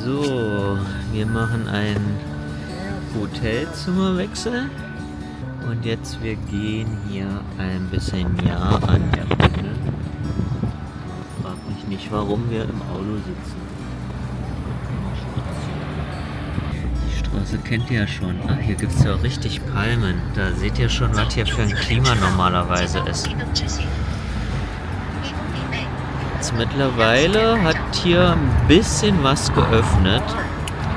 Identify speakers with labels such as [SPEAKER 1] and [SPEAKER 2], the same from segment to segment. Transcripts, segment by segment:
[SPEAKER 1] So, wir machen einen Hotelzimmerwechsel und jetzt wir gehen hier ein bisschen näher an der Brücke. Frag mich nicht, warum wir im Auto sitzen. Die Straße kennt ihr ja schon. Ach, hier gibt es ja auch richtig Palmen. Da seht ihr schon, was hier für ein Klima normalerweise ist. Jetzt mittlerweile hat hier ein bisschen was geöffnet,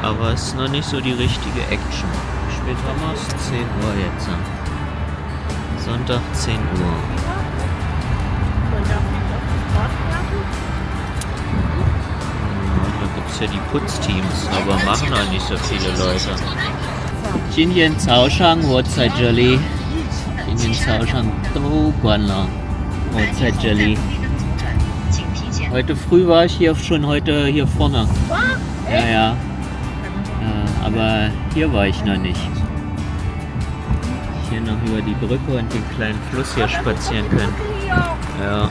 [SPEAKER 1] aber es ist noch nicht so die richtige Action. Wie spät haben wir es? 10 Uhr jetzt. Sonntag 10 Uhr. Da gibt es ja die Putzteams, aber machen noch nicht so viele Leute. 今天早上我在这里，今天早上都关了，我在这里。Heute früh war ich schon heute hier vorne. Ja. Aber hier war ich noch nicht. Hier noch über die Brücke und den kleinen Fluss hier spazieren können. Ja.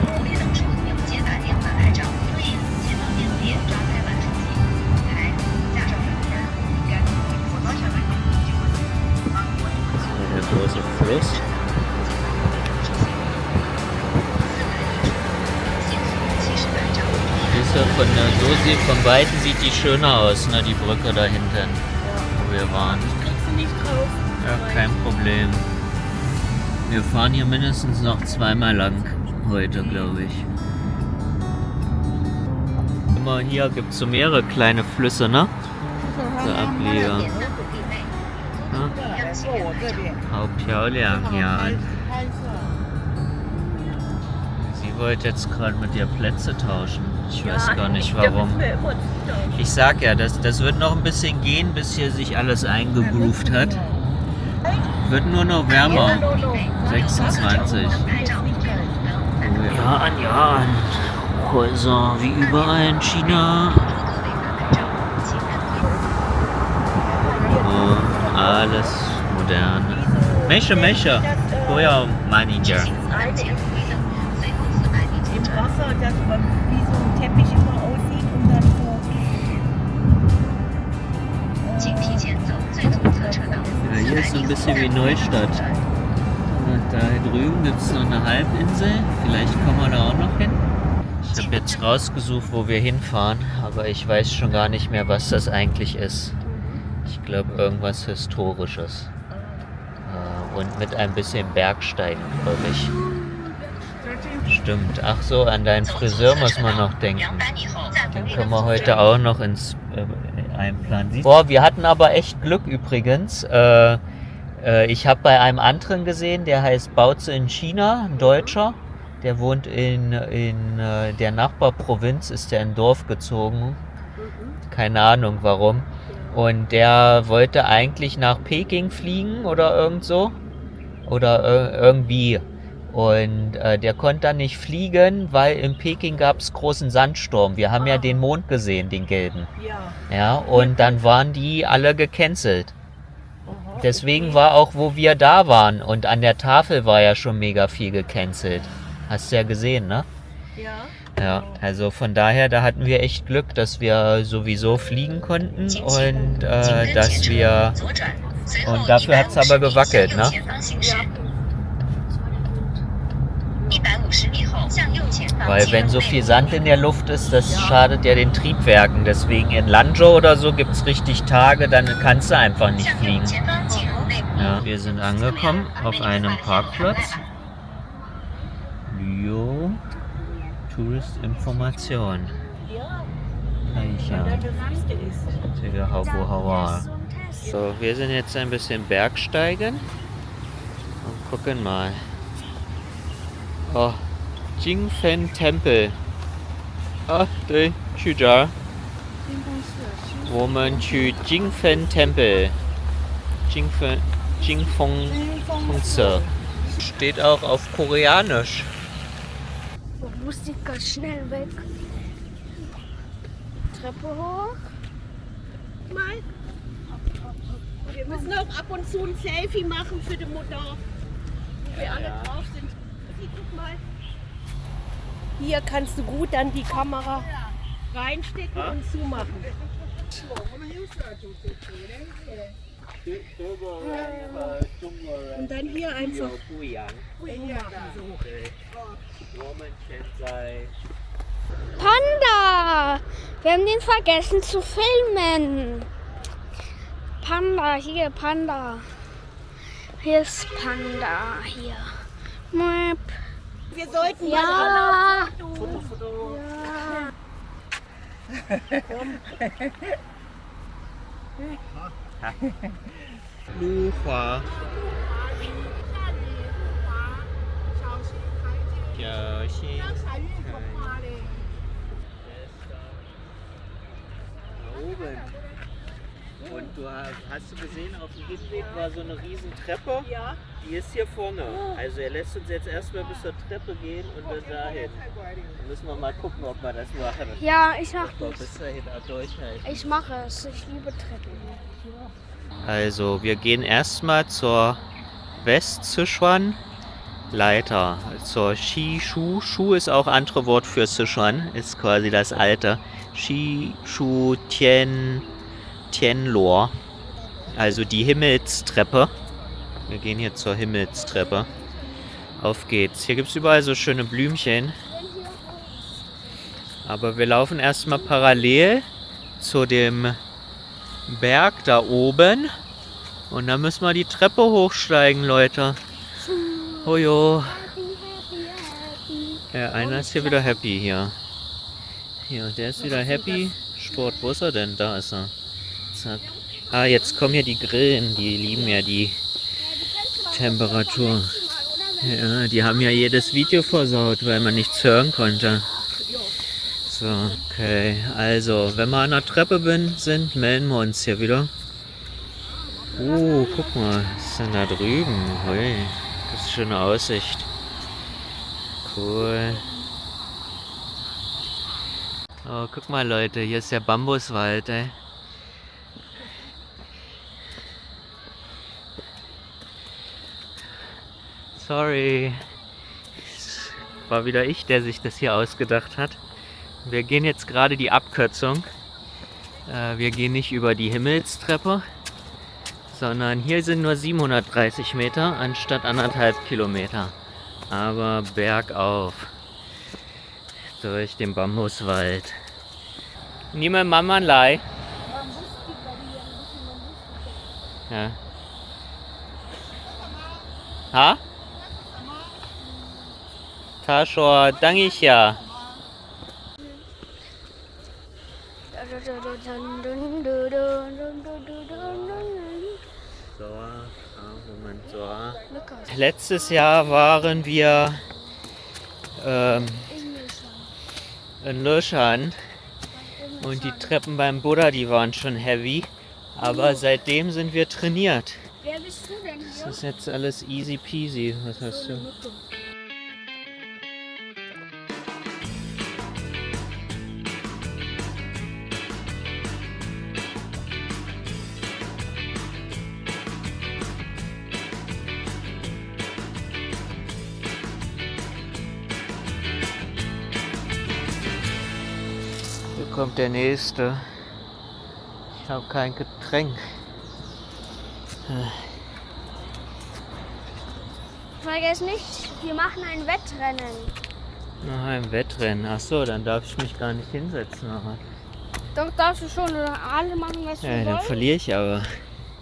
[SPEAKER 1] So, der große Fluss. Von Weitem sieht die schöner aus, ne, die Brücke da hinten, wo wir waren.
[SPEAKER 2] Kriegst du nicht drauf?
[SPEAKER 1] Ja, kein Problem. Wir fahren hier mindestens noch zweimal lang heute, glaube ich. Immer hier gibt es so mehrere kleine Flüsse, ne? So Ableger. Hau Piauliang hier an. Sie wollte jetzt gerade mit dir Plätze tauschen. Ich weiß gar nicht warum. Ich sag ja, das wird noch ein bisschen gehen, bis hier sich alles eingegroovt hat. Wird nur noch wärmer. 26. Jahr an Jahr an. Häuser wie überall in China. Oh, alles modern. Mecha. Woher Manager?
[SPEAKER 2] Wasser, das wie so ein Teppich immer aussieht und dann
[SPEAKER 1] Ja, hier ist so ein bisschen wie Neustadt. Und da drüben gibt es noch eine Halbinsel. Vielleicht kommen wir da auch noch hin. Ich habe jetzt rausgesucht, wo wir hinfahren, aber ich weiß schon gar nicht mehr, was das eigentlich ist. Ich glaube, irgendwas Historisches. Und mit ein bisschen Bergsteigen, glaube ich. Stimmt. Ach so, an deinen Friseur muss man noch denken. Den können wir heute auch noch ins einplanen. Boah, wir hatten aber echt Glück übrigens. Ich habe bei einem anderen gesehen, der heißt Baozi in China, ein Deutscher. Der wohnt in der Nachbarprovinz, ist der in ein Dorf gezogen. Keine Ahnung warum. Und der wollte eigentlich nach Peking fliegen oder irgend so. Oder irgendwie. Und der konnte dann nicht fliegen, weil in Peking gab es großen Sandsturm. Wir haben ja den Mond gesehen, den gelben. Ja, und dann waren die alle gecancelt. Deswegen war auch, wo wir da waren, und an der Tafel war ja schon mega viel gecancelt. Hast du ja gesehen, ne? Ja, also von daher, da hatten wir echt Glück, dass wir sowieso fliegen konnten und dass wir... Und dafür hat es aber gewackelt, ne? Weil wenn so viel Sand in der Luft ist, das schadet ja den Triebwerken. Deswegen in Lanzhou oder so gibt es richtig Tage, dann kannst du einfach nicht fliegen. Ja, wir sind angekommen auf einem Parkplatz. Lyo Touristinformation. So, wir sind jetzt ein bisschen Bergsteigen und gucken mal. Oh, Jingfen Tempel. Ah, 对，去这儿。我们去Jingfen Tempel. Jingfeng Fengse. Steht auch auf Koreanisch.
[SPEAKER 3] Ich musste ganz schnell weg. Treppe hoch.
[SPEAKER 2] Mal. Wir müssen auch ab und zu ein Selfie machen für die Mutter, wo wir alle drauf sind. Guck mal. Hier kannst du gut dann die Kamera reinstecken und zumachen. Und dann hier einfach.
[SPEAKER 3] Panda! Wir haben den vergessen zu filmen. Panda, hier, Panda. Hier ist Panda, hier. Map.
[SPEAKER 2] Wir sollten
[SPEAKER 3] Ja.
[SPEAKER 1] Foto.
[SPEAKER 3] Ja.
[SPEAKER 1] Luhua. Ja, oben. Und hast du gesehen, auf dem Hinweg war so eine riesen Treppe.
[SPEAKER 2] Ja.
[SPEAKER 1] Die ist hier vorne. Also er lässt uns jetzt erstmal bis zur Treppe gehen und dann dahin. Dann müssen wir mal gucken, ob wir das machen.
[SPEAKER 3] Ja, ich mach
[SPEAKER 1] Ob wir
[SPEAKER 3] das.
[SPEAKER 1] bis dahin auch durchhalten.
[SPEAKER 3] Ich mache es. Ich liebe Treppen.
[SPEAKER 1] Also wir gehen erstmal zur West-Sichuan Leiter. Zur Shishu. Shu ist auch andere Wort für Sichuan. Ist quasi das alte. Shishu Tianluo. Also die Himmelstreppe. Wir gehen hier zur Himmelstreppe. Auf geht's. Hier gibt es überall so schöne Blümchen. Aber wir laufen erstmal parallel zu dem Berg da oben. Und dann müssen wir die Treppe hochsteigen, Leute. Hojo. Ja, einer ist hier wieder happy hier. Hier, der ist wieder happy. Sport, wo ist er denn? Da ist er. Zack. Ah, jetzt kommen hier die Grillen. Die lieben ja die Temperatur. Ja, die haben ja jedes Video versaut, weil man nichts hören konnte. So, okay. Also, wenn wir an der Treppe sind, melden wir uns hier wieder. Guck mal, was ist denn da drüben? Hui, das ist eine schöne Aussicht. Cool. Oh, guck mal, Leute, hier ist der Bambuswald, ey. Sorry. War wieder ich, der sich das hier ausgedacht hat. Wir gehen jetzt gerade die Abkürzung. Wir gehen nicht über die Himmelstreppe, sondern hier sind nur 730 Meter anstatt 1,5 Kilometer. Aber bergauf. Durch den Bambuswald. Niemand Mama Lai. Ja. Ha? Tascho, danke ich ja. So, Moment, so. Letztes Jahr waren wir in Löschern und die Treppen beim Buddha, die waren schon heavy. Aber seitdem sind wir trainiert.
[SPEAKER 3] Wer bist du denn hier?
[SPEAKER 1] Das ist jetzt alles easy peasy. Was hast du? Hier kommt der nächste. Ich habe kein Getränk.
[SPEAKER 3] Vergiss nicht, wir machen ein Wettrennen.
[SPEAKER 1] Noch ein Wettrennen. Ach so, dann darf ich mich gar nicht hinsetzen. Aber.
[SPEAKER 3] Doch, darfst du schon. Oder alle machen, was
[SPEAKER 1] Ja,
[SPEAKER 3] wir
[SPEAKER 1] dann
[SPEAKER 3] wollen.
[SPEAKER 1] verliere ich aber.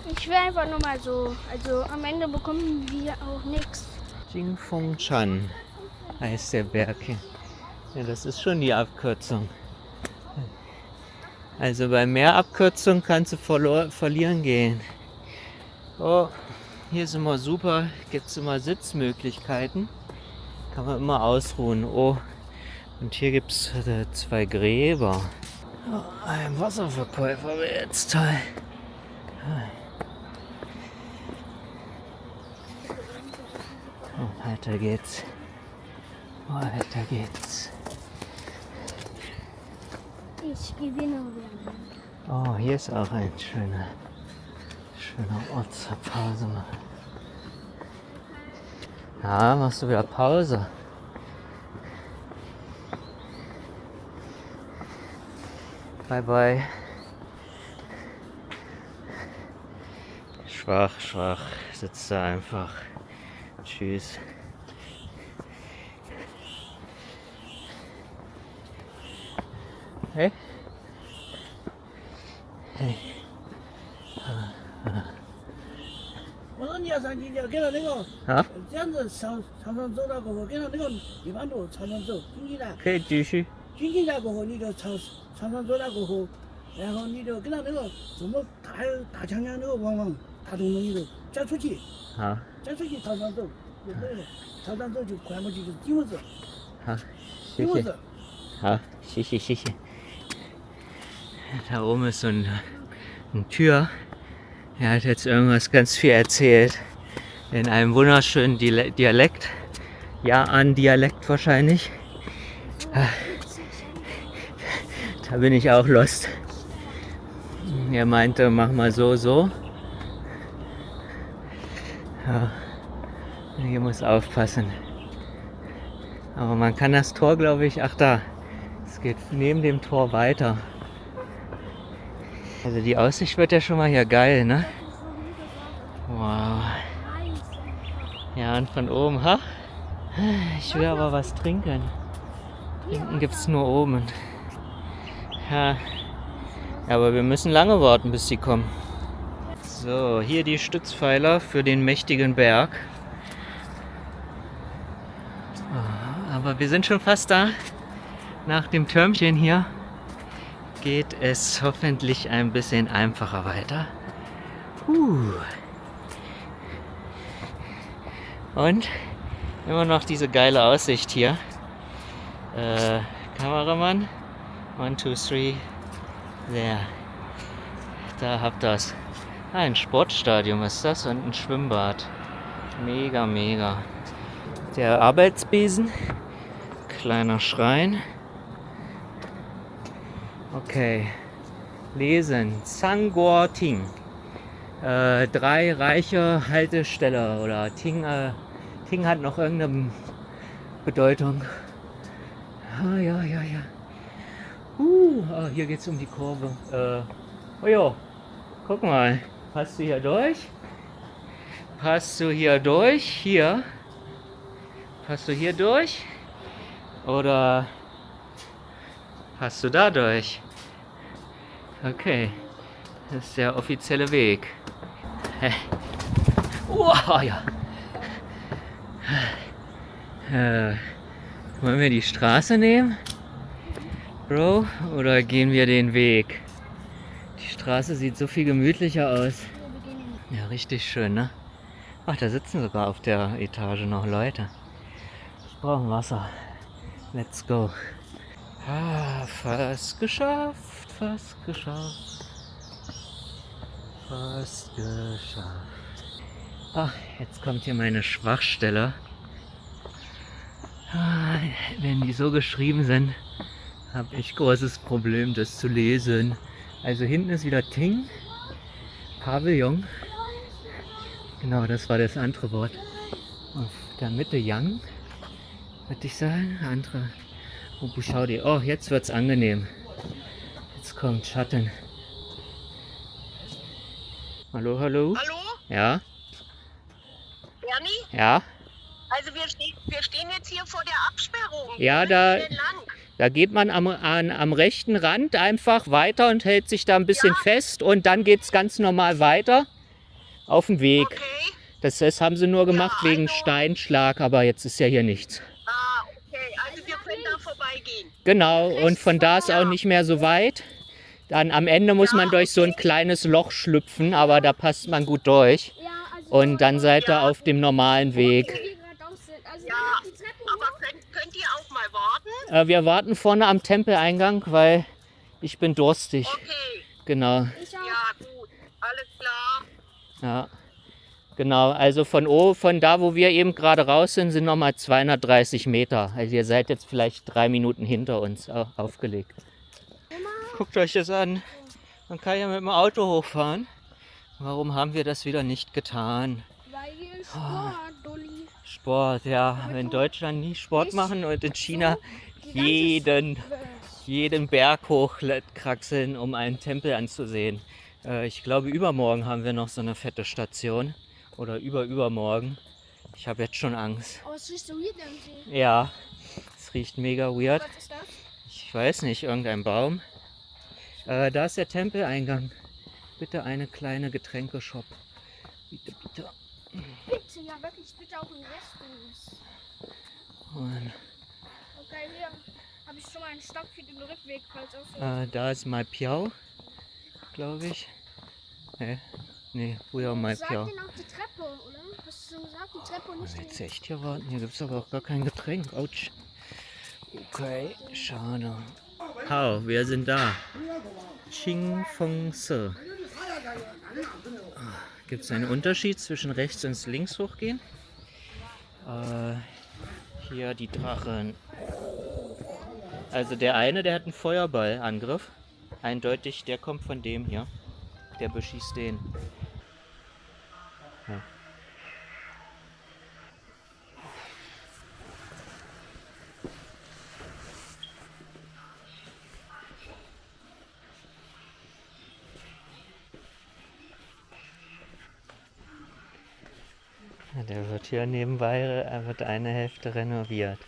[SPEAKER 3] Ich will einfach nur mal so. Also am Ende bekommen wir auch nichts.
[SPEAKER 1] Jingfeng-chan heißt der Berg hier. Ja, das ist schon die Abkürzung. Also bei mehr Abkürzungen kannst du verlieren gehen. Oh, hier ist immer super, gibt es immer Sitzmöglichkeiten. Kann man immer ausruhen. Oh, und hier gibt es 2 Gräber. Oh, ein Wasserverkäufer wäre jetzt toll. Oh, weiter geht's. Weiter geht's.
[SPEAKER 3] Ich gewinne wieder.
[SPEAKER 1] Oh, hier ist auch ein schöner Ort zur Pause machen. Ja, machst du wieder Pause. Bye bye. Schwach. Sitzt da einfach. Tschüss. Hey? Hey. 아? 可以继续。好。好，谢谢。好，谢谢。Da oben ist so eine Tür. Er hat jetzt irgendwas ganz viel erzählt. In einem wunderschönen Dialekt. Ja-An-Dialekt wahrscheinlich. Da bin ich auch lost. Er meinte, mach mal so. Ja, hier muss aufpassen. Aber man kann das Tor, glaube ich, ach da. Es geht neben dem Tor weiter. Also die Aussicht wird ja schon mal hier geil, ne? Wow. Ja, und von oben, ha? Ich will aber was trinken. Trinken gibt's nur oben. Ja, aber wir müssen lange warten, bis sie kommen. So, hier die Stützpfeiler für den mächtigen Berg. Aber wir sind schon fast da. Nach dem Türmchen hier geht es hoffentlich ein bisschen einfacher weiter. Und immer noch diese geile Aussicht hier. Kameramann. 1, 2, 3. There. Da habt ihr es. Ein Sportstadion ist das und ein Schwimmbad. Mega. Der Arbeitsbesen. Kleiner Schrein. Okay. Lesen. Sangor Ting. 3 reiche Haltestelle oder Ting hat noch irgendeine Bedeutung. Ja. Hier geht's um die Kurve. Guck mal. Passt du hier durch? Hier? Passt du hier durch? Oder passt du da durch? Okay. Das ist der offizielle Weg. Ja. Wollen wir die Straße nehmen, Bro, oder gehen wir den Weg? Die Straße sieht so viel gemütlicher aus. Ja, richtig schön, ne? Ach, da sitzen sogar auf der Etage noch Leute. Ich brauche Wasser. Let's go. Fast geschafft. Ach, jetzt kommt hier meine Schwachstelle. Wenn die so geschrieben sind, habe ich großes Problem, das zu lesen. Also hinten ist wieder Ting, Pavillon. Genau, das war das andere Wort. Auf der Mitte Yang, würde ich sagen. Andere. Schau dir. Oh, jetzt wird's angenehm. Jetzt kommt Schatten. Hallo?
[SPEAKER 2] Hallo?
[SPEAKER 1] Ja?
[SPEAKER 2] Bernie?
[SPEAKER 1] Ja?
[SPEAKER 2] Also wir stehen jetzt hier vor der Absperrung.
[SPEAKER 1] Ja, da geht man am rechten Rand einfach weiter und hält sich da ein bisschen fest und dann geht es ganz normal weiter auf dem Weg.
[SPEAKER 2] Okay.
[SPEAKER 1] Das haben sie nur gemacht wegen Steinschlag, aber jetzt ist ja hier nichts.
[SPEAKER 2] Okay, also wir können da vorbeigehen.
[SPEAKER 1] Genau, und von da ist auch nicht mehr so weit. Dann am Ende muss man durch so ein kleines Loch schlüpfen, aber da passt man gut durch. Und dann seid ihr auf dem normalen Weg.
[SPEAKER 2] Ja, aber könnt ihr auch mal warten?
[SPEAKER 1] Wir warten vorne am Tempeleingang, weil ich bin durstig.
[SPEAKER 2] Okay.
[SPEAKER 1] Genau.
[SPEAKER 2] Ja, gut. Alles klar.
[SPEAKER 1] Ja. Genau, also von da, wo wir eben gerade raus sind nochmal 230 Meter. Also ihr seid jetzt vielleicht 3 Minuten hinter uns aufgelegt. Guckt euch das an. Man kann ja mit dem Auto hochfahren. Warum haben wir das wieder nicht getan?
[SPEAKER 3] Weil Sport, Dolly.
[SPEAKER 1] Sport, ja. Wenn in Deutschland nie Sport machen und in China jeden Berg hochkraxeln, um einen Tempel anzusehen. Ich glaube, übermorgen haben wir noch so eine fette Station. Oder übermorgen. Ich habe jetzt schon Angst.
[SPEAKER 3] Oh, es riecht so weird irgendwie.
[SPEAKER 1] Ja, es riecht mega weird.
[SPEAKER 3] Was ist das?
[SPEAKER 1] Ich weiß nicht, irgendein Baum. Da ist der Tempeleingang. Bitte eine kleine Getränkeshop. Bitte, bitte.
[SPEAKER 3] Bitte, ja wirklich, bitte auch ein Restaurant.
[SPEAKER 1] Und,
[SPEAKER 3] Okay, hier habe ich schon mal einen Stock für den Rückweg, falls auch so.
[SPEAKER 1] da ist Mai Piao, glaube ich. Nee, früher Mai
[SPEAKER 3] Sag
[SPEAKER 1] Piao.
[SPEAKER 3] denen auch die Treppe, oder? Hast du schon gesagt, die Treppe und nicht
[SPEAKER 1] Jetzt echt hier warten? Hier gibt es aber auch gar kein Getränk. Autsch. Okay, schade. Hau, wir sind da. Ching Fong Se. Gibt es einen Unterschied zwischen rechts und links hochgehen? Hier die Drachen. Also der eine, der hat einen Feuerballangriff. Eindeutig, der kommt von dem hier. Der beschießt den. Ja. Der wird hier nebenbei wird eine Hälfte renoviert.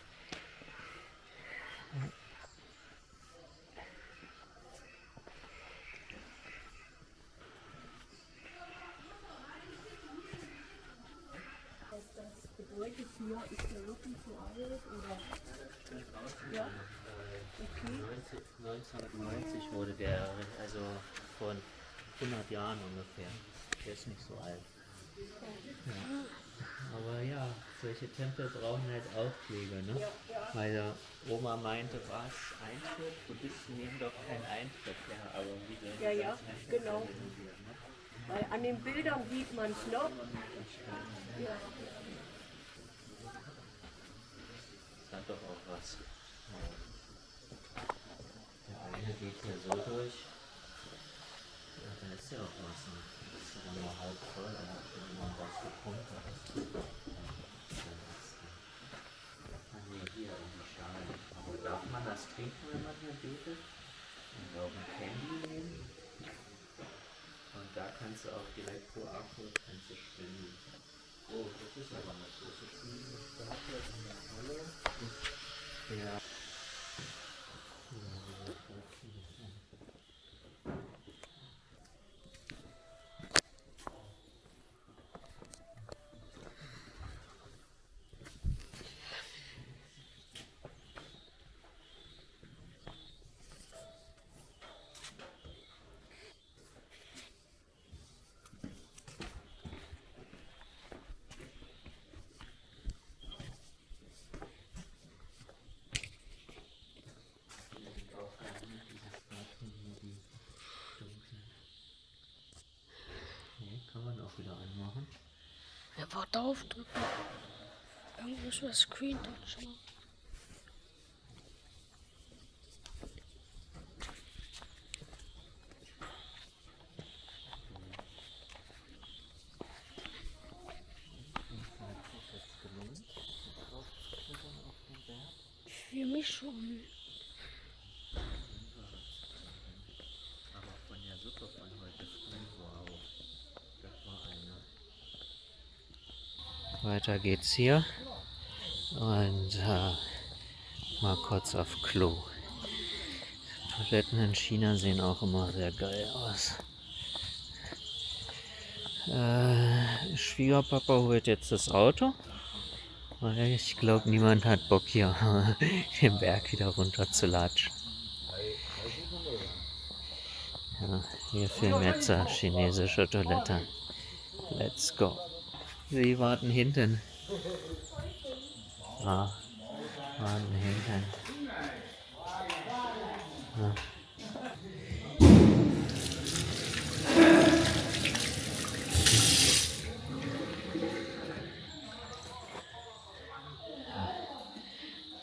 [SPEAKER 2] Das Gebäude hier ist ja wirklich so alt, oder? Ja. Okay.
[SPEAKER 1] 1990 wurde der, also vor 100 Jahren ungefähr. Der ist nicht so alt. Ja. Aber ja, solche Tempel brauchen halt auch Pflege, ne? Meine Oma meinte, was, Eintritt? Buddhisten nehmen doch keinen Eintritt. Ja, aber wie denn?
[SPEAKER 2] Ja, ja, genau. Weil an den Bildern sieht man es noch. Ja.
[SPEAKER 1] Das hat doch auch was. Der eine geht hier so durch. Ja, da ist ja auch Wasser. Das ist ja dann nur halb voll, da hat schon jemand was gepumpt. Hier in die Schale. Aber darf man das trinken, wenn man hier betet? Und auch ein Candy nehmen. Und da kannst du auch direkt pro Akku spenden. Oh, das ist aber eine große Statue in der Halle. Ja. Kann man auch wieder anmachen.
[SPEAKER 3] Ja, warte auf drücken. Irgendwie ist das Screen Touch. Für mich schon.
[SPEAKER 1] Aber von der Suppe von heute früh, wow. Das war eine. Weiter geht's hier. Und mal kurz auf Klo. Toiletten in China sehen auch immer sehr geil aus. Schwiegerpapa holt jetzt das Auto. Weil ich glaube, niemand hat Bock hier den Berg wieder runter zu latschen. Ja, hier filmen jetzt chinesische Toilette. Let's go. Sie warten hinten. Warten hinten. Ja.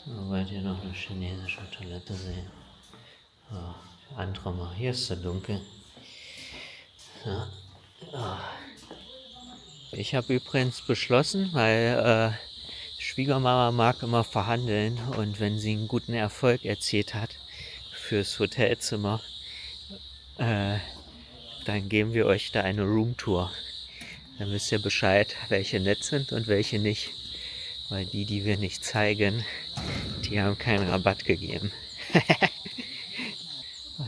[SPEAKER 1] Wollt ihr noch eine chinesische Toilette sehen? Ja, andere mal. Hier ist so dunkel. Ja. Ich habe übrigens beschlossen, weil Schwiegermama mag immer verhandeln und wenn sie einen guten Erfolg erzielt hat fürs Hotelzimmer, dann dann geben wir euch da eine Roomtour. Dann wisst ihr Bescheid, welche nett sind und welche nicht. Weil die wir nicht zeigen, die haben keinen Rabatt gegeben.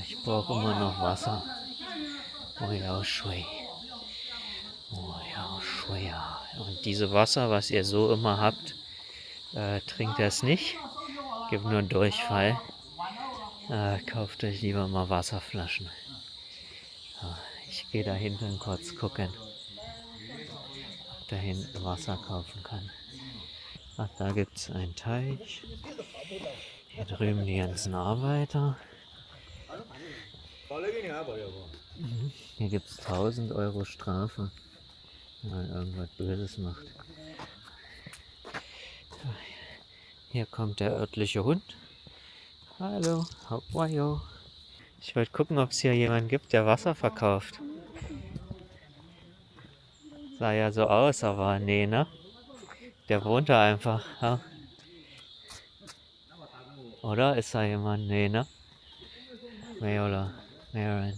[SPEAKER 1] Ich brauche immer noch Wasser. Oh ja, Shui. Oh ja, Shui. Und diese Wasser, was ihr so immer habt, trinkt das nicht. Gibt nur Durchfall. Kauft euch lieber mal Wasserflaschen. Ich gehe da hinten kurz gucken, ob da hinten Wasser kaufen kann. Ach, da gibt es einen Teich. Hier drüben die ganzen Arbeiter. Hier gibt es 1000 Euro Strafe, wenn man irgendwas Böses macht. Hier kommt der örtliche Hund. Hallo, how are you? Ich wollte gucken, ob es hier jemanden gibt, der Wasser verkauft. Sah ja so aus, aber nee, ne? Der wohnt da einfach. Ja. Oder ist da jemand? Nee, ne? Meola. Meola.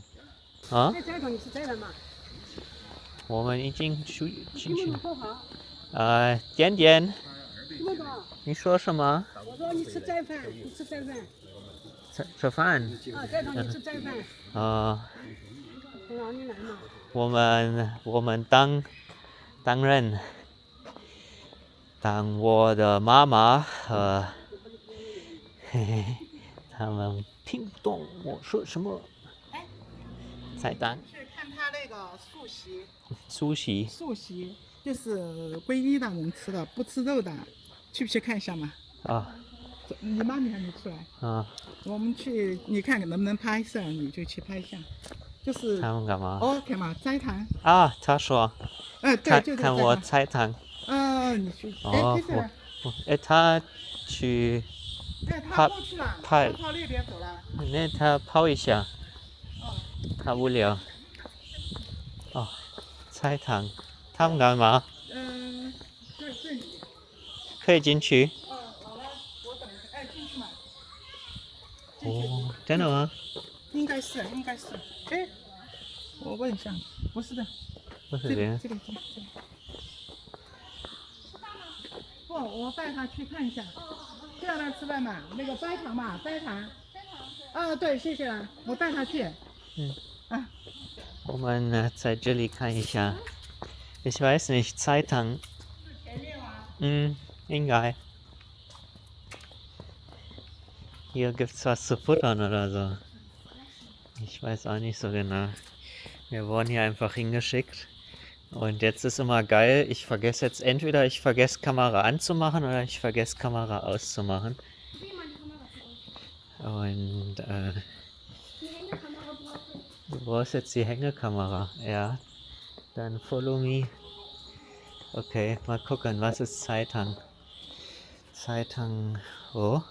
[SPEAKER 1] 啊？
[SPEAKER 2] 在斋堂你吃斋堂吗？
[SPEAKER 1] 我们已经去进去
[SPEAKER 2] 听不。懂好。
[SPEAKER 1] 点点，
[SPEAKER 2] 听不懂。
[SPEAKER 1] 你说什么？
[SPEAKER 2] 我说你吃斋饭，你吃斋饭。
[SPEAKER 1] 吃饭？
[SPEAKER 2] 斋堂你吃斋饭。从哪里来嘛？
[SPEAKER 1] 我们当然，当我的妈妈和他们听不懂我说什么。菜单。
[SPEAKER 4] 去看他那个素席。
[SPEAKER 1] 素席。
[SPEAKER 4] 素席就是皈依的人吃的，不吃肉的，去不去看一下嘛？
[SPEAKER 1] 啊。
[SPEAKER 4] 你妈咪还没出来。
[SPEAKER 1] 啊。
[SPEAKER 4] 我们去，你看能不能拍摄，你就去拍一下。就是。
[SPEAKER 1] 他们干嘛
[SPEAKER 4] ？OK 嘛，斋堂。
[SPEAKER 1] 啊，他说。
[SPEAKER 4] 对，就
[SPEAKER 1] 看我斋堂。
[SPEAKER 4] 你去。
[SPEAKER 1] 他去。
[SPEAKER 4] 他过去了，他跑那边走了。
[SPEAKER 1] 那他泡一下。他无聊。哦，菜堂，他们干嘛？
[SPEAKER 4] 对。
[SPEAKER 1] 可以进去。
[SPEAKER 4] 好了，我等一下，进去嘛。
[SPEAKER 1] 哦，真的吗？
[SPEAKER 4] 应该是。我问一下，不是的。
[SPEAKER 1] 不是的。
[SPEAKER 4] 这里。不，我带他去看一下。就让他吃饭嘛，那个斋堂嘛，斋堂。对，谢谢了，我带他去。
[SPEAKER 1] 我们在这里看一下。Ich weiß nicht, Zeitung. 应该。Hier gibt's was zu futtern oder so. Ich weiß auch nicht so genau. Wir wurden hier einfach hingeschickt. Und jetzt ist immer geil, ich vergesse Kamera anzumachen oder ich vergesse Kamera auszumachen. Und du brauchst jetzt die Hängekamera. Ja, dann follow me. Okay, mal gucken, was ist Zeitung? Zeitung, oh.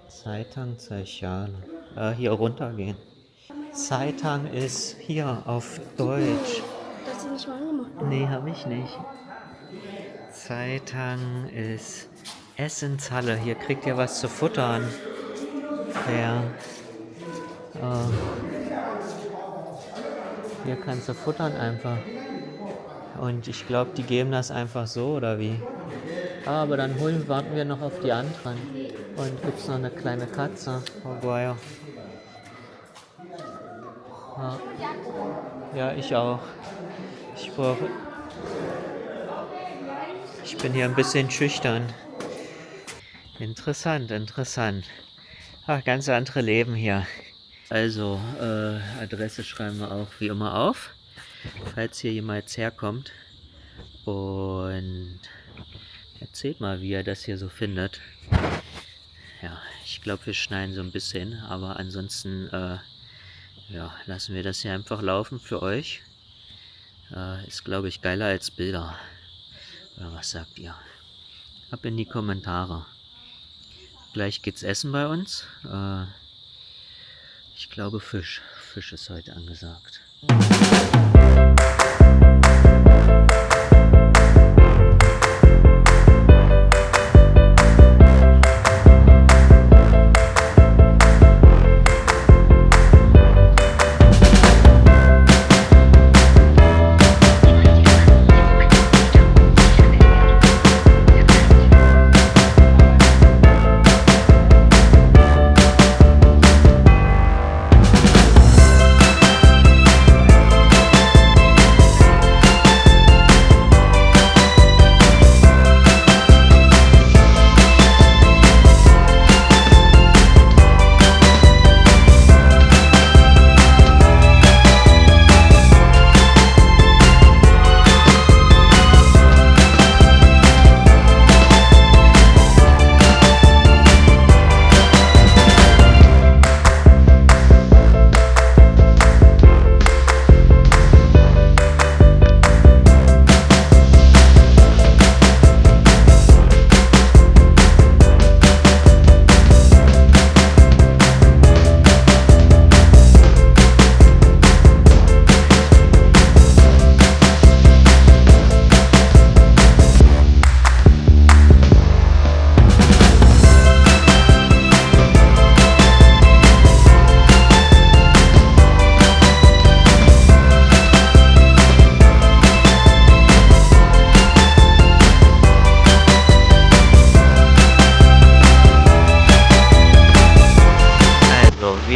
[SPEAKER 1] Zeitung Zeichal. Hier runtergehen. Zeitung ist hier auf Deutsch.
[SPEAKER 3] Hast du nicht mal angemacht?
[SPEAKER 1] Nee, habe ich nicht. Zeitung ist Essenshalle. Hier kriegt ihr was zu futtern. Ja. Hier kannst du futtern einfach. Und ich glaube, die geben das einfach so, oder wie? Aber dann warten wir noch auf die anderen. Und gibt es noch eine kleine Katze. Oh, geil. Ja, ich auch. Ich bin hier ein bisschen schüchtern. Interessant. Ganz andere Leben hier. Also, Adresse schreiben wir auch wie immer auf, falls hier jemals herkommt. Und erzählt mal, wie ihr das hier so findet. Ja, ich glaube, wir schneiden so ein bisschen, aber ansonsten lassen wir das hier einfach laufen für euch. Ist, glaube ich, geiler als Bilder. Oder was sagt ihr? Ab in die Kommentare. Gleich geht's essen bei uns. Ich glaube Fisch. Fisch ist heute angesagt.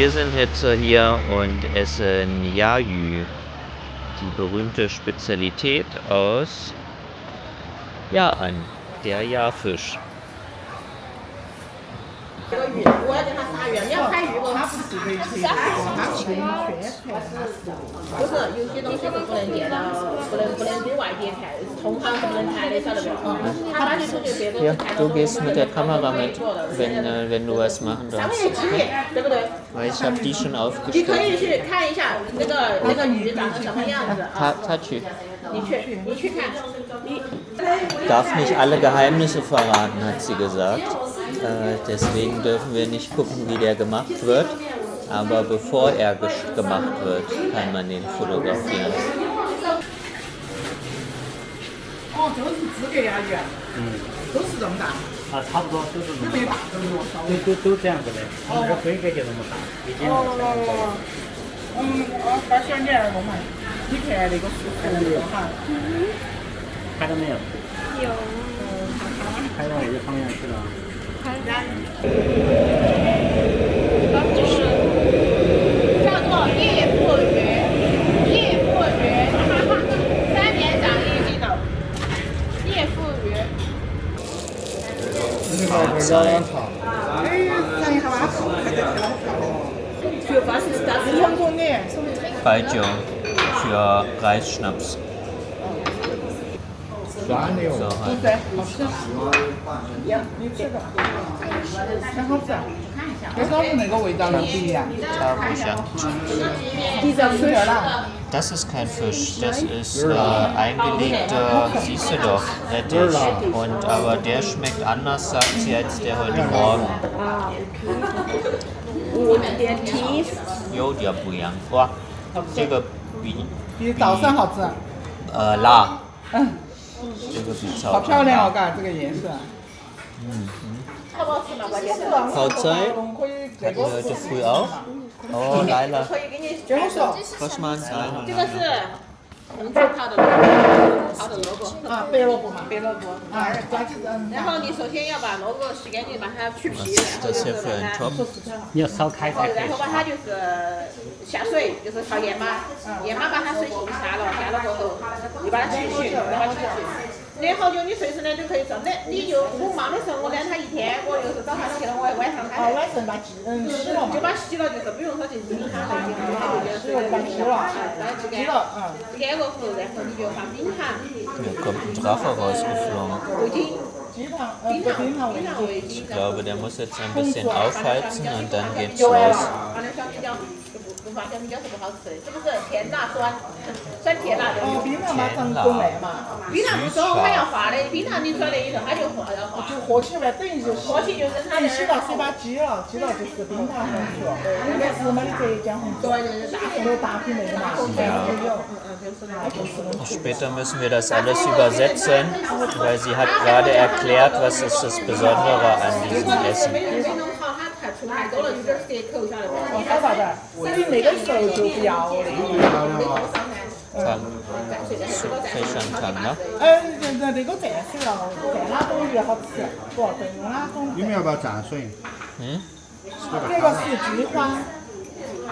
[SPEAKER 1] wir sind jetzt hier und essen Yayü, die berühmte Spezialität aus Ya'an, der Jahrfisch.
[SPEAKER 2] 这个鱼，我要叫它杀鱼，你要开鱼不？
[SPEAKER 4] 它不是可以切的，它是可以切开的。
[SPEAKER 2] 不是，有些东西是不能见的，不能对外界看，同行是不能看的，晓得不？他把你出去别个
[SPEAKER 1] Ja,
[SPEAKER 2] 看
[SPEAKER 1] du gehst mit der Kamera mit, wenn du was machen
[SPEAKER 2] 上面
[SPEAKER 1] darfst.
[SPEAKER 2] 有鸡，对不对？
[SPEAKER 1] Weil ich habe die schon
[SPEAKER 2] 你可
[SPEAKER 1] aufgestellt.
[SPEAKER 2] 以去看一下那个鱼长成什么样子啊？
[SPEAKER 1] Tachi
[SPEAKER 2] 你去看，你
[SPEAKER 1] darf nicht alle Geheimnisse verraten, hat sie gesagt. Deswegen dürfen wir nicht gucken, wie der gemacht wird. Aber bevor er gemacht wird, kann man den fotografieren.
[SPEAKER 4] 哦，这个是资格鸭鱼啊，都是这么大，
[SPEAKER 5] 啊，差不多都是这么
[SPEAKER 4] 特别大，都是多少？
[SPEAKER 5] 都这样子的，我们这规格就这么大，已经
[SPEAKER 4] 把小鸟儿弄嘛，你看那个树头哈，
[SPEAKER 5] 拍到没有？
[SPEAKER 3] 有，
[SPEAKER 5] 拍到我就放下去了。
[SPEAKER 3] 就是
[SPEAKER 2] 叫做叶腹鱼，叶腹鱼，3年长1斤的叶腹鱼。Für was ist das?
[SPEAKER 4] 成功的。
[SPEAKER 1] Baijiu für Reisschnaps.
[SPEAKER 4] 对，So
[SPEAKER 1] halt.
[SPEAKER 4] 对，好吃。你吃个，很好吃。跟上次那个味道又不一样。
[SPEAKER 1] Tabuja.
[SPEAKER 4] Dieser Fisch.
[SPEAKER 1] Das ist kein Fisch, das ist eingelegter, siehst du doch, Rettich. Aber der schmeckt anders, sagt sie, als der heute Morgen.
[SPEAKER 2] Und der Tief.
[SPEAKER 1] 有点不一样。哇，这个
[SPEAKER 4] 比早上好吃。
[SPEAKER 1] 辣，
[SPEAKER 4] 嗯，
[SPEAKER 1] 这个比
[SPEAKER 4] 好
[SPEAKER 1] 早上辣。
[SPEAKER 4] 漂亮哦，嘎，这个颜色。
[SPEAKER 2] 好不好吃嘛？关键是。
[SPEAKER 1] Hauptzeit, hatten wir heute früh auch. Oh, Leila,
[SPEAKER 2] 可以给你。
[SPEAKER 4] 真好吃。
[SPEAKER 1] was man
[SPEAKER 2] 这个是红葡萄的萝卜，
[SPEAKER 4] 啊，白萝卜嘛，白萝卜。啊，抓起
[SPEAKER 2] 然后你首先要把萝卜洗干净，把它去皮，
[SPEAKER 1] Was
[SPEAKER 2] 然后
[SPEAKER 1] ist
[SPEAKER 2] 就
[SPEAKER 1] das hier
[SPEAKER 2] 是
[SPEAKER 1] für ein
[SPEAKER 2] 把它
[SPEAKER 1] Topf?
[SPEAKER 5] 你要烧开才可以
[SPEAKER 2] 然后。把它就是下水，就是放盐巴，盐巴把它水性下了，下了过后，你把它去腥，然后去腥。然后就你随时呢就可以蒸的，你就我忙的时候我晾它1天，我就是早上去了，我晚上它。
[SPEAKER 4] 晚上把洗了嘛。
[SPEAKER 2] 就把洗了，就是不用说去冰它了，就
[SPEAKER 4] 洗了就把洗了。
[SPEAKER 2] 然后
[SPEAKER 4] 洗了，嗯。
[SPEAKER 2] 干过后，然后你就放冰糖，
[SPEAKER 1] Mir kommt ein Drache rausgeflogen.
[SPEAKER 2] 味精，
[SPEAKER 4] 鸡汤，
[SPEAKER 2] 冰糖，
[SPEAKER 4] 冰糖
[SPEAKER 2] 冰糖味
[SPEAKER 1] Ich
[SPEAKER 2] 精。
[SPEAKER 1] glaube, der muss jetzt ein bisschen aufheizen und dann geht's
[SPEAKER 2] 放
[SPEAKER 1] los.
[SPEAKER 2] 点小米椒，不放小米椒是不好吃的，这个是甜辣酸，酸甜辣的。
[SPEAKER 4] 哦，冰糖嘛，成滚来嘛，
[SPEAKER 2] 冰糖不说它要化的，冰糖你搁那里头它就化要化，
[SPEAKER 4] 就和起来，等于就是
[SPEAKER 2] 过去就跟它
[SPEAKER 4] 你洗到水把鸡了，鸡了就是冰糖红薯，那个是美浙江红薯，
[SPEAKER 2] 对对大
[SPEAKER 4] 那个大瓶那个嘛，就是那个。
[SPEAKER 1] Später müssen wir das alles übersetzen, weil sie hat gerade erklärt, was ist das Besondere an diesem Essen.
[SPEAKER 2] 冰糖烤它出太多了，有点舌头，晓得不？
[SPEAKER 4] 我晓得的，因为那个时候就不要的。
[SPEAKER 1] Tang, Fischantang, ne?
[SPEAKER 4] 那个蘸水了，蘸哪种鱼好吃？不，蘸用哪种？
[SPEAKER 6] 你们要不要蘸水？
[SPEAKER 1] Hm?
[SPEAKER 4] 这个是菊花，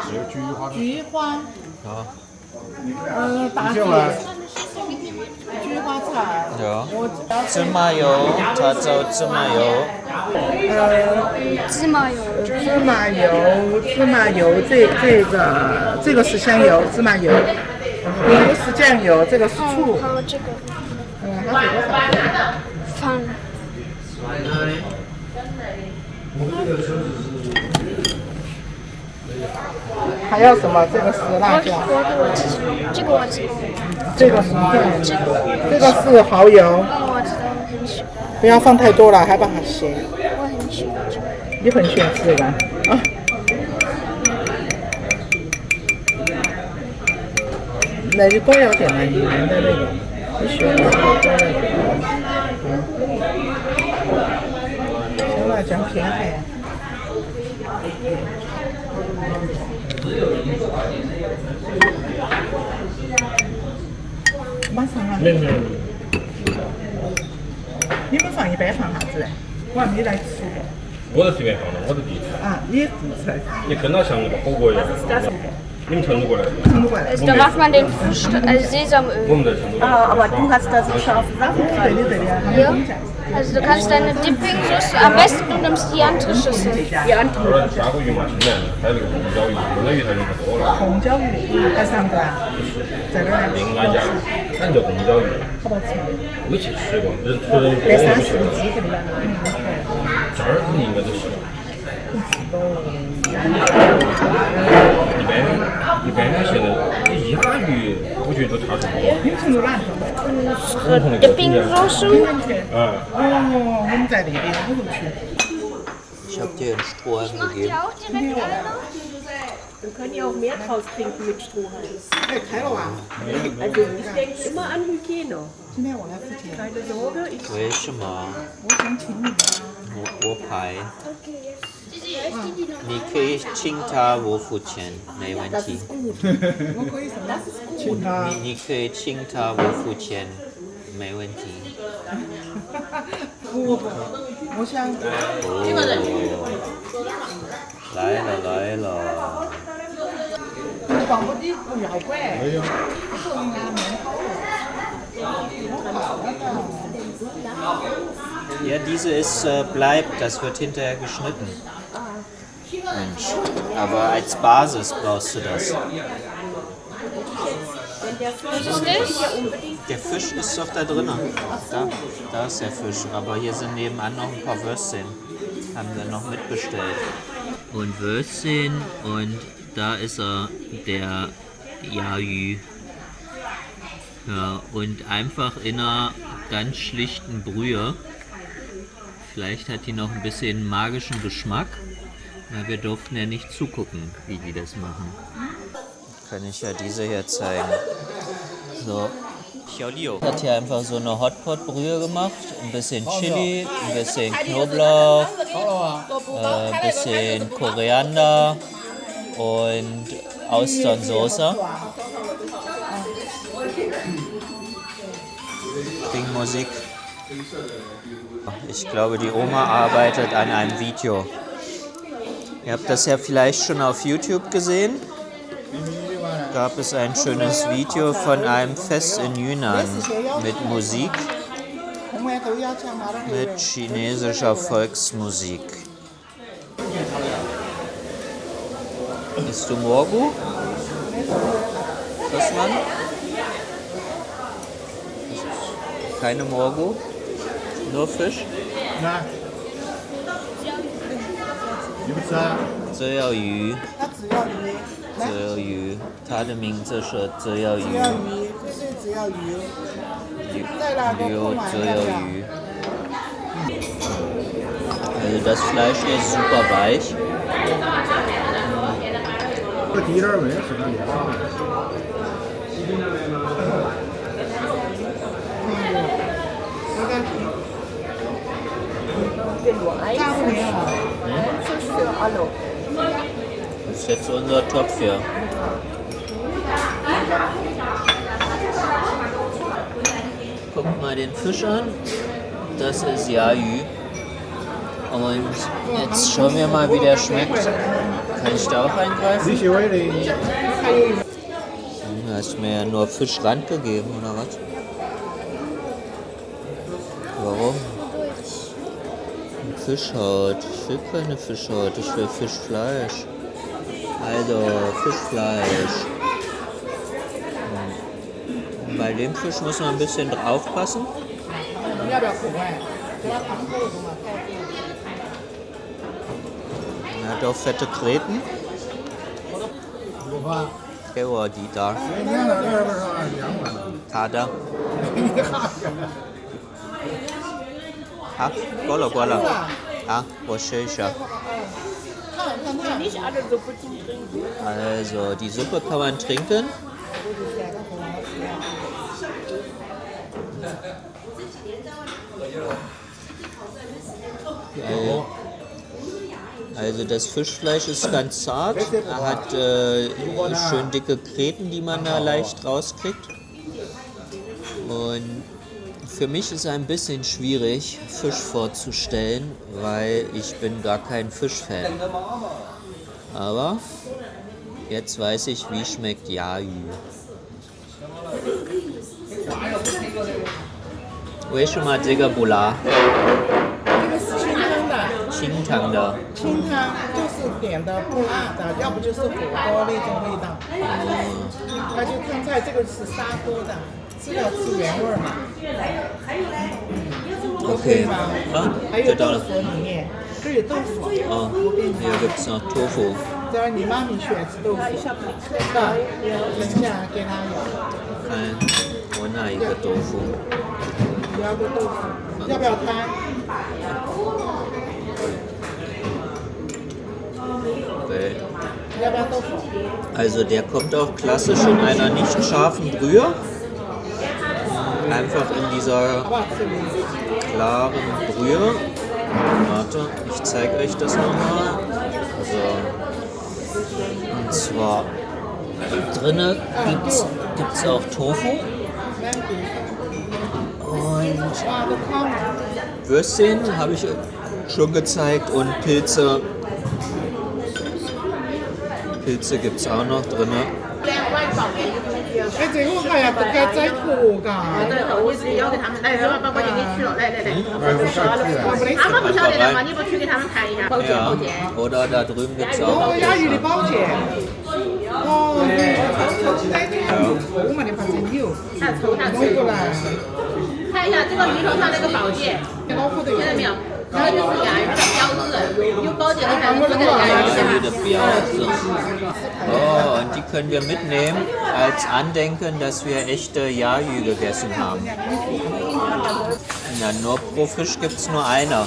[SPEAKER 6] 只有菊花的。
[SPEAKER 4] 菊花，
[SPEAKER 1] Ja.
[SPEAKER 4] 大蒜，菊花菜。
[SPEAKER 1] Ja. Zimmerjo, Tatsau Zimmerjo.
[SPEAKER 3] 芝麻油，
[SPEAKER 4] 芝麻油，这个是香油，芝麻油，这个是酱油，这个是醋，
[SPEAKER 3] 还有这个
[SPEAKER 4] 还有这个啥？
[SPEAKER 3] 放
[SPEAKER 4] 还要什么？这个是辣椒，
[SPEAKER 3] 这个我知道，
[SPEAKER 4] 这个是这个是蚝油，
[SPEAKER 3] 我知道，我很喜欢，
[SPEAKER 4] 不要放太多了，还把它咸。
[SPEAKER 3] 我很喜欢这个。
[SPEAKER 4] 你很喜欢吃这个啊？那就多要点了，你们的那个，你喜欢多要点。小辣椒偏咸。马上啊！你们放一般放啥子嘞？我还没来吃过。
[SPEAKER 7] 我是随便放的，我是第一次。
[SPEAKER 4] 啊，你第一次。
[SPEAKER 7] 你看到像那个火锅一样。你们成都过来的？
[SPEAKER 4] 成都过来的。
[SPEAKER 3] Also, da macht man den Fisch, Sesamöl.
[SPEAKER 7] 我们在成都。
[SPEAKER 2] aber du hast da so scharfe Sachen.
[SPEAKER 4] 对的对的，他们
[SPEAKER 3] Hier.
[SPEAKER 4] 分享。
[SPEAKER 3] Also, du kannst deine Dipping-Soße, am besten du nimmst die andere Schüssel.
[SPEAKER 7] 他说砂锅鱼嘛，清淡的，还有那个红椒鱼，红椒鱼它用太多了。
[SPEAKER 4] 红椒鱼在上头啊，在这儿
[SPEAKER 7] 另外家，俺叫红椒鱼，
[SPEAKER 4] 好不好吃？
[SPEAKER 7] 没去吃过，人除了
[SPEAKER 4] 在山西的鸡这里边，
[SPEAKER 7] 这儿肯定应该都是。一般现在一哈鱼，我觉得都差不多。
[SPEAKER 4] 你们成都哪头？
[SPEAKER 3] Dipping-Soße.
[SPEAKER 4] 哦，我们在那边乌鲁区。
[SPEAKER 1] Ich habe dir einen Strohhalm gegeben.
[SPEAKER 3] Auch direkt einer?
[SPEAKER 2] Wir können ja auch mehr draus trinken mit Strohhalm.
[SPEAKER 4] 哎，开了哇！
[SPEAKER 2] Also ich denke immer an Hygiene.
[SPEAKER 4] 今天我来付钱，
[SPEAKER 2] Keine Sorge, ich
[SPEAKER 1] 为什么？
[SPEAKER 4] 我想请你
[SPEAKER 1] 我牌。你可以请他我付钱，没问题。
[SPEAKER 4] 我可以什么？请他。
[SPEAKER 1] 你可以请他我付钱，没问题。
[SPEAKER 4] 不，我想。
[SPEAKER 1] 来了来了。
[SPEAKER 4] 放我的不要管。没有。做人家面好了。
[SPEAKER 1] Ja, diese ist bleibt, das wird hinterher geschnitten. Mensch, aber als Basis brauchst du das.
[SPEAKER 3] Was ist das?
[SPEAKER 1] Der Fisch ist doch da drinnen. Da ist der Fisch, aber hier sind nebenan noch ein paar Würstchen. Haben wir noch mitbestellt. Und Würstchen und da ist er, der Yayü. Ja, und einfach in einer ganz schlichten Brühe. Vielleicht hat die noch ein bisschen magischen Geschmack. Ja, wir durften ja nicht zugucken, wie die das machen. Kann ich ja diese hier zeigen. So, Xiaolio hat hier einfach so eine Hotpot-Brühe gemacht. Ein bisschen Chili, ein bisschen Knoblauch, ein bisschen Koriander und Austernsoße. Musik. Ich glaube, die Oma arbeitet an einem Video. Ihr habt das ja vielleicht schon auf YouTube gesehen. Gab es ein schönes Video von einem Fest in Yunnan mit Musik, mit chinesischer Volksmusik. Isst du Morgu? Osman? Keine Morgu? Nur Fisch?
[SPEAKER 6] Nein. Gibt's da?
[SPEAKER 1] 这要鱼，
[SPEAKER 4] 它只要鱼，
[SPEAKER 1] 这要鱼，它的名字是这要鱼，
[SPEAKER 4] 只要鱼，这是只要鱼。
[SPEAKER 1] 牛这要鱼。Also das Fleisch hier ist super weich.
[SPEAKER 6] 这第一点味是那样。Das
[SPEAKER 1] ist jetzt unser Topf hier. Guckt mal den Fisch an. Das ist Yayü. Und jetzt schauen wir mal, wie der schmeckt. Kann ich da auch eingreifen? Du hast mir ja nur Fischrand gegeben, oder was? Warum? Fischhaut. Ich will keine Fischhaut, ich will Fischfleisch. Also, Fischfleisch. Und bei dem Fisch muss man ein bisschen aufpassen. Er hat auch fette Kreten. Geh mal die da. Tada. Ah, Gola Gola. Ah, Roshisha.
[SPEAKER 2] Nicht alle Suppe zum Trinken.
[SPEAKER 1] Also, die Suppe kann man trinken. Also das Fischfleisch ist ganz zart, er hat schön dicke Kreten, die man da leicht rauskriegt. Und Für mich ist es ein bisschen schwierig, Fisch vorzustellen, weil ich bin gar kein Fischfan. Aber jetzt weiß ich, wie schmeckt Yayü.为什么这个不辣？
[SPEAKER 4] 这个是清汤的，
[SPEAKER 1] 清汤的。
[SPEAKER 4] 清汤就是点的不辣的，要不就是火锅那种味道。它就看菜，这个是砂锅的，是要吃原味嘛。
[SPEAKER 1] Okay.
[SPEAKER 4] 还有豆腐里面，这有豆腐。
[SPEAKER 1] Hier gibt es noch Tofu.
[SPEAKER 4] 只要你妈咪喜欢吃豆腐，的，等一下给她有。
[SPEAKER 1] 看，我拿一个豆腐。
[SPEAKER 4] 你要个豆腐，要不要汤？
[SPEAKER 1] Okay. Also der kommt auch klassisch in einer nicht scharfen Brühe. Einfach in dieser klaren Brühe. Warte, ich zeige euch das nochmal. So. Und zwar drinnen gibt's auch Tofu. Und Würstchen habe ich schon gezeigt und Pilze. Pilze gibt es auch noch drin.
[SPEAKER 4] 哎，这个还要这个摘壳嘎。
[SPEAKER 2] 对，我是要给他们，来，把宝姐给取了，来。
[SPEAKER 4] 他
[SPEAKER 2] 们不晓得的嘛，你不取给他们看一下。宝剑。
[SPEAKER 1] Oder da drüben gibt es auch.
[SPEAKER 4] 哦，鸭鱼的宝剑。哦，我们的反正有。
[SPEAKER 2] 它抽它
[SPEAKER 4] 弄过来。
[SPEAKER 2] 看一下这个鱼头上那个宝剑，看到没有？ 然后就是牙鱼的标志，有宝剑的才能做这个牙鱼的标志。
[SPEAKER 1] Oh, und die können wir mitnehmen als Andenken, dass wir echte Yayü gegessen haben. Ja, nur pro Fisch gibt es nur eine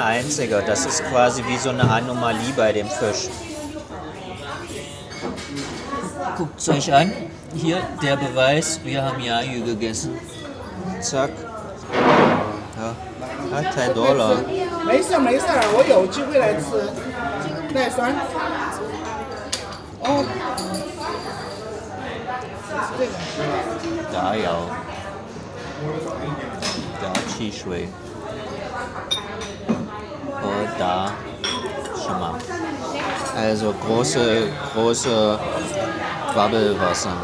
[SPEAKER 1] einzige. Das ist quasi wie so eine Anomalie bei dem Fisch. Guckt es euch an. Hier der Beweis, wir haben Yayü gegessen. Zack. Ja. $10.
[SPEAKER 4] 没事，我有机会来吃。来酸。哦。这个。
[SPEAKER 1] Da ja. Da Qishui. Und da schon mal. Also große Quabbelwasser.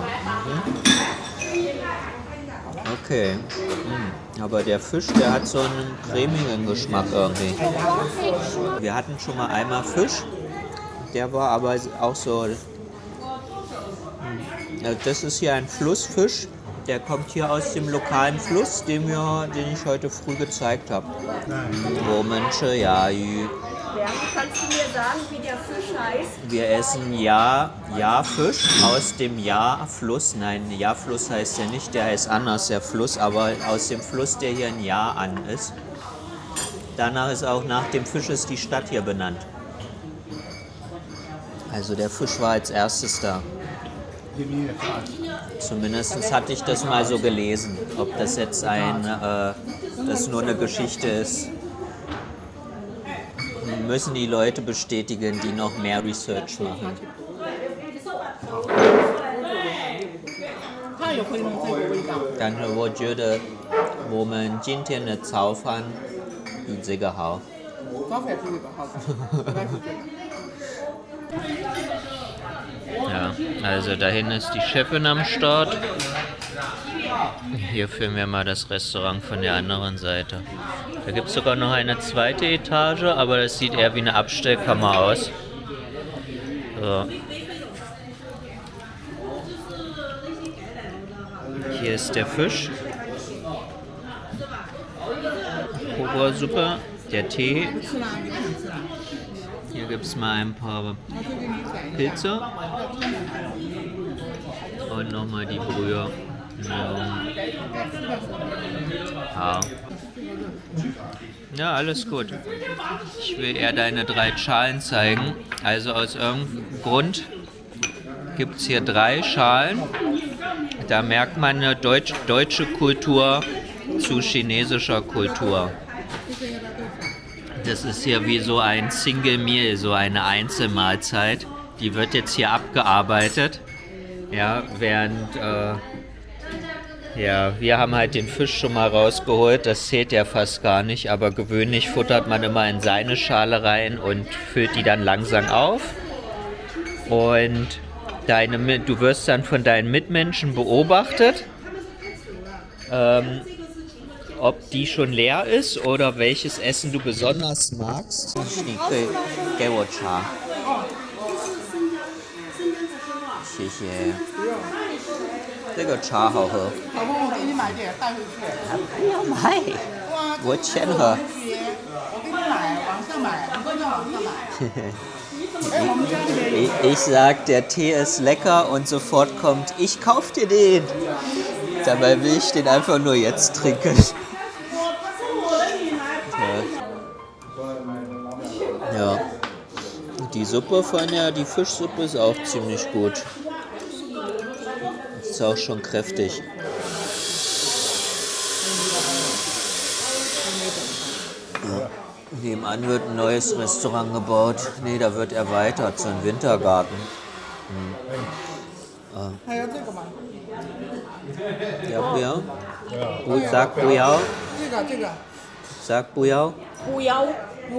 [SPEAKER 1] Okay. Aber der Fisch, der hat so einen cremigen Geschmack irgendwie. Wir hatten schon mal einmal Fisch, der war aber auch so. Also das ist hier ein Flussfisch, der kommt hier aus dem lokalen Fluss, den ich heute früh gezeigt habe. Womensche Yayü.
[SPEAKER 8] Kannst du mir sagen, wie der Fisch heißt?
[SPEAKER 1] Wir essen Ja-Fisch aus dem Ja-Fluss. Nein, Ja-Fluss heißt ja nicht, der heißt anders, der Fluss, aber aus dem Fluss, der hier in Ja an ist. Danach ist auch nach dem Fisch ist die Stadt hier benannt. Also der Fisch war als erstes da. Zumindest hatte ich das mal so gelesen. Ob das jetzt das nur eine Geschichte ist, müssen die Leute bestätigen, die noch mehr Research machen.
[SPEAKER 4] 它也会弄这个味道。
[SPEAKER 1] 但是我觉得我们今天的早饭比这个好。
[SPEAKER 4] 早饭比这个好吃。
[SPEAKER 1] Ja, also dahin ist die Chefin am Start. Hier filmen wir mal das Restaurant von der anderen Seite. Da gibt es sogar noch eine zweite Etage, aber das sieht eher wie eine Abstellkammer aus. So. Hier ist der Fisch. Kobosuppe, der Tee. Hier gibt es mal ein paar Pilze. Und nochmal die Brühe. Ja, alles gut. Ich will eher deine 3 Schalen zeigen. Also aus irgendeinem Grund gibt es hier 3 Schalen. Da merkt man eine deutsche Kultur zu chinesischer Kultur. Das ist hier wie so ein Single Meal, so eine Einzelmahlzeit. Die wird jetzt hier abgearbeitet. Ja, während Ja, wir haben halt den Fisch schon mal rausgeholt, das zählt ja fast gar nicht, aber gewöhnlich futtert man immer in seine Schale rein und füllt die dann langsam auf. Und du wirst dann von deinen Mitmenschen beobachtet, ob die schon leer ist oder welches Essen du besonders magst. Das ist Cha好喝。
[SPEAKER 4] 老公，我给你买点带回去。
[SPEAKER 1] 不要买，我钱喝。
[SPEAKER 4] 我给你买，网上买，你都叫网上买。我们家里面有。
[SPEAKER 1] Ich sag, der Tee ist lecker und sofort kommt, ich kauf dir den. Dabei will ich den einfach nur jetzt trinken. Ja. Die Suppe die Fischsuppe ist auch ziemlich gut. Ist auch schon kräftig. Ja. Nebenan wird ein neues Restaurant gebaut. Nee, da wird erweitert, so ein Wintergarten. Ja, Buyao? Sag Buyao. Sag Buyao.
[SPEAKER 8] Buyao.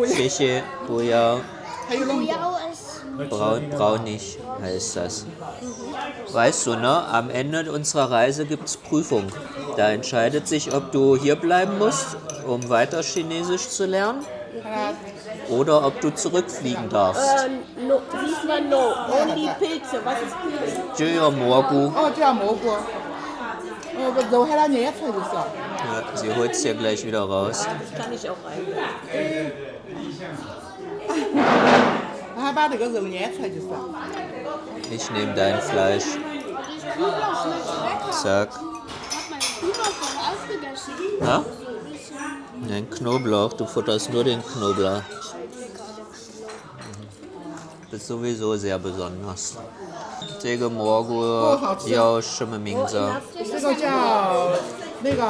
[SPEAKER 1] Xie Buyao.
[SPEAKER 3] Buyao ist
[SPEAKER 1] Braunig heißt das. Weißt du, ne? Am Ende unserer Reise gibt es Prüfung. Da entscheidet sich, ob du hier bleiben musst, um weiter Chinesisch zu lernen, oder ob du zurückfliegen darfst.
[SPEAKER 8] No, diesmal no. Only Pilze. Was ist Pilze?
[SPEAKER 1] 就要蘑菇。
[SPEAKER 4] 哦，叫蘑菇。揉下来捏出来就是。
[SPEAKER 1] Ja, sie holt es ja gleich wieder raus.
[SPEAKER 8] Kann ich auch rein.
[SPEAKER 4] 还把这个肉捏出来就是。
[SPEAKER 1] Ich nehme dein Fleisch. Sag.
[SPEAKER 3] Hat mein Bruder schon aufgegessen.
[SPEAKER 1] Ja? Den Knoblauch, du futterst nur den Knoblauch. Das ist sowieso sehr besonders. 这个蘑菇叫什么名字？
[SPEAKER 4] 这个叫那个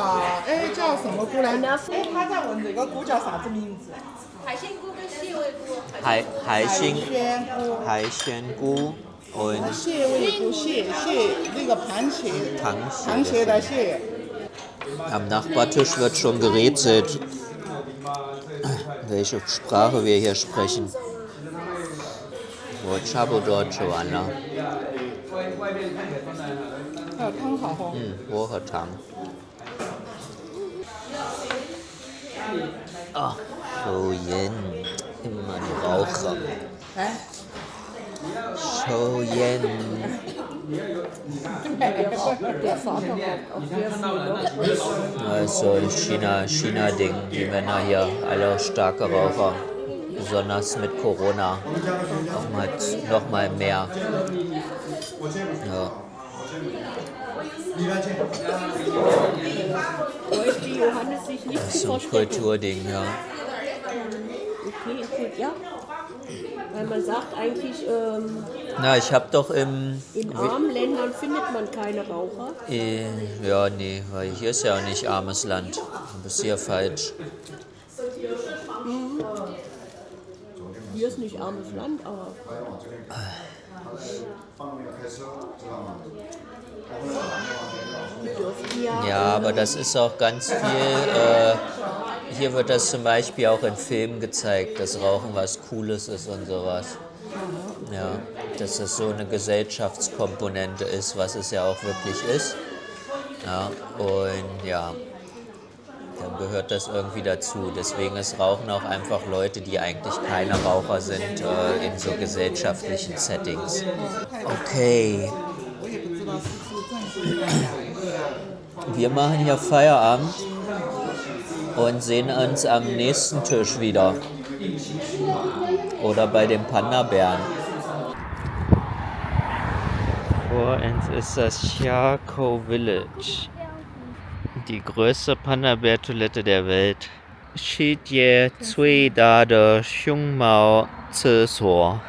[SPEAKER 4] 叫什么菇来？他在问这个菇叫啥子名字？
[SPEAKER 8] 海鲜菇跟蟹味菇。
[SPEAKER 1] 海鲜菇 und
[SPEAKER 4] 蟹味菇蟹那个螃蟹的蟹。
[SPEAKER 1] Am Nachbartisch wird schon gerätselt, welche Sprache wir hier sprechen. Wo Chabo Deutsche waren da.
[SPEAKER 4] 还有汤好喝。
[SPEAKER 1] 我和汤。Ah,抽烟，immer die Raucher. 抽烟。
[SPEAKER 8] Der Vater raucht auch sehr viel.
[SPEAKER 1] Das ist so ein China-Ding. Die Männer hier, alle starke Raucher. Besonders mit Corona. Noch mal mehr. Ja.
[SPEAKER 8] Bräuchte Johannes sich nicht
[SPEAKER 1] Das
[SPEAKER 8] zu
[SPEAKER 1] ist so ein
[SPEAKER 8] verstecken.
[SPEAKER 1] Kulturding, ja.
[SPEAKER 8] Okay, gut, ja. Weil man sagt eigentlich,
[SPEAKER 1] Na, ich habe doch im...
[SPEAKER 8] in armen Ländern findet man keine Raucher.
[SPEAKER 1] Ja, nee, weil hier ist ja auch nicht armes Land. Du bist hier falsch.
[SPEAKER 8] Hier ist nicht armes Land, aber
[SPEAKER 1] Ja, aber das ist auch ganz viel... hier wird das zum Beispiel auch in Filmen gezeigt, dass Rauchen was Cooles ist und sowas. Ja, dass das so eine Gesellschaftskomponente ist, was es ja auch wirklich ist. Ja, und ja, dann gehört das irgendwie dazu. Deswegen ist Rauchen auch einfach Leute, die eigentlich keine Raucher sind, in so gesellschaftlichen Settings. Okay. Wir machen hier Feierabend und sehen uns am nächsten Tisch wieder. Oder bei dem Panda-Bären. Vor uns ist das Xiakou Village. Die größte Panda-Bär-Toilette der Welt. 世界最大的熊猫厕所。